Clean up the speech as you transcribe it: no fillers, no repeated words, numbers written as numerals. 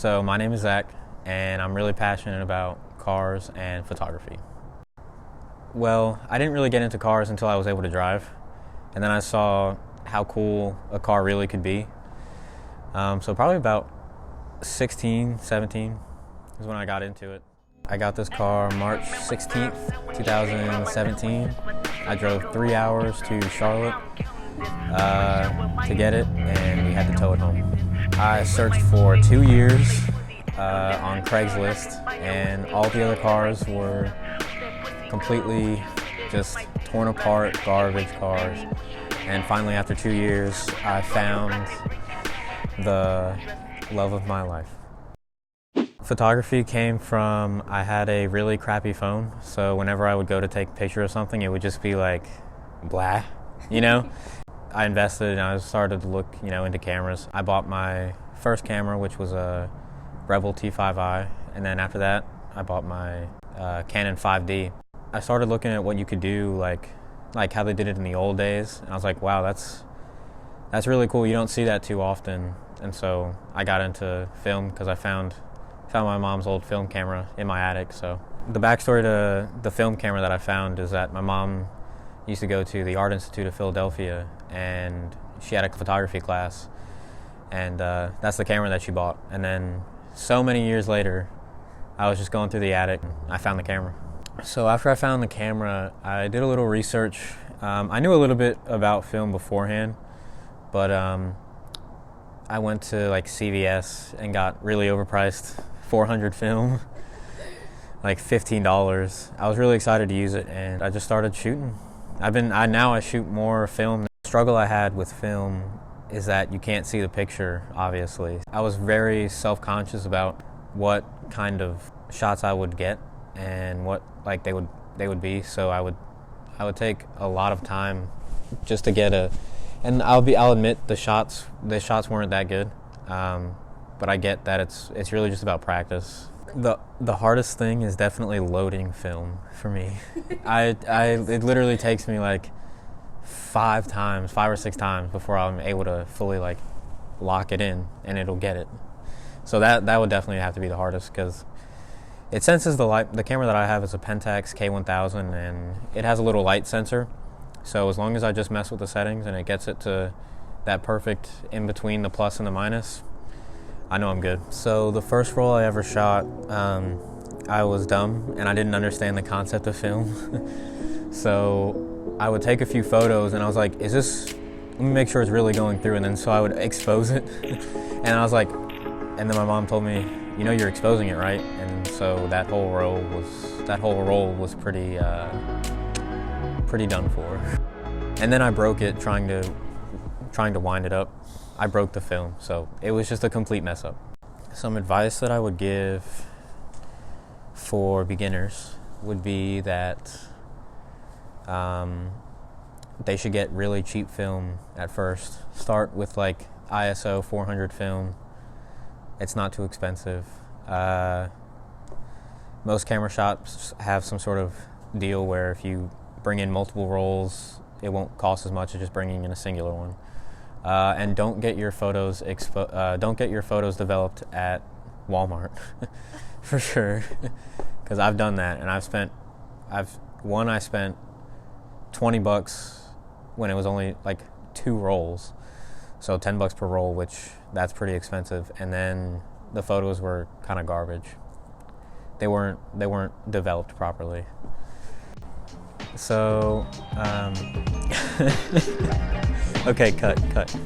So my name is Zach, and I'm really passionate about cars and photography. Well, I didn't really get into cars until I was able to drive, and then I saw how cool a car really could be. So probably about 16, 17 is when I got into it. I got this car March 16th, 2017. I drove 3 hours to Charlotte to get it, and we had to tow it home. I searched for 2 years on Craigslist, and all the other cars were completely just torn apart, garbage cars. And finally, after 2 years, I found the love of my life. Photography came from, I had a really crappy phone, so whenever I would go to take a picture of something, it would just be like, blah, you know? I invested and I started to look, into cameras. I bought my first camera, which was a Rebel T5i, and then after that, I bought my Canon 5D. I started looking at what you could do, like how they did it in the old days, and I was like, wow, that's really cool. You don't see that too often, and so I got into film because I found my mom's old film camera in my attic. So the backstory to the film camera that I found is that my mom used to go to the Art Institute of Philadelphia, and she had a photography class, and that's the camera that she bought. And then so many years later, I was just going through the attic and I found the camera. So after I found the camera, I did a little research. I knew a little bit about film beforehand, but I went to like CVS and got really overpriced 400 film, like $15. I was really excited to use it, and I just started shooting. I shoot more film. The struggle I had with film is that you can't see the picture, obviously. I was very self-conscious about what kind of shots I would get and what they would be. So I would take a lot of time just to get and I'll admit the shots weren't that good. But I get that it's really just about practice. The hardest thing is definitely loading film for me. It literally takes me like 5 or 6 times before I'm able to fully lock it in and it'll get it. So that would definitely have to be the hardest, because it senses the light. The camera that I have is a Pentax K1000, and it has a little light sensor. So as long as I just mess with the settings and it gets it to that perfect in between the plus and the minus, I know I'm good. So the first roll I ever shot, I was dumb and I didn't understand the concept of film. So I would take a few photos and I was like, let me make sure it's really going through. And then so I would expose it. And I was like, and then my mom told me, you're exposing it, right? And so that whole roll was pretty done for. And then I broke it trying to wind it up. I broke the film, so it was just a complete mess up. Some advice that I would give for beginners would be that they should get really cheap film at first. Start with ISO 400 film. It's not too expensive. Most camera shops have some sort of deal where if you bring in multiple rolls, it won't cost as much as just bringing in a singular one. And don't get your photos developed at Walmart for sure, because I've done that, and I spent $20 when it was only 2 rolls, so $10 per roll, which that's pretty expensive. And then the photos were kind of garbage. They weren't developed properly. So okay, cut.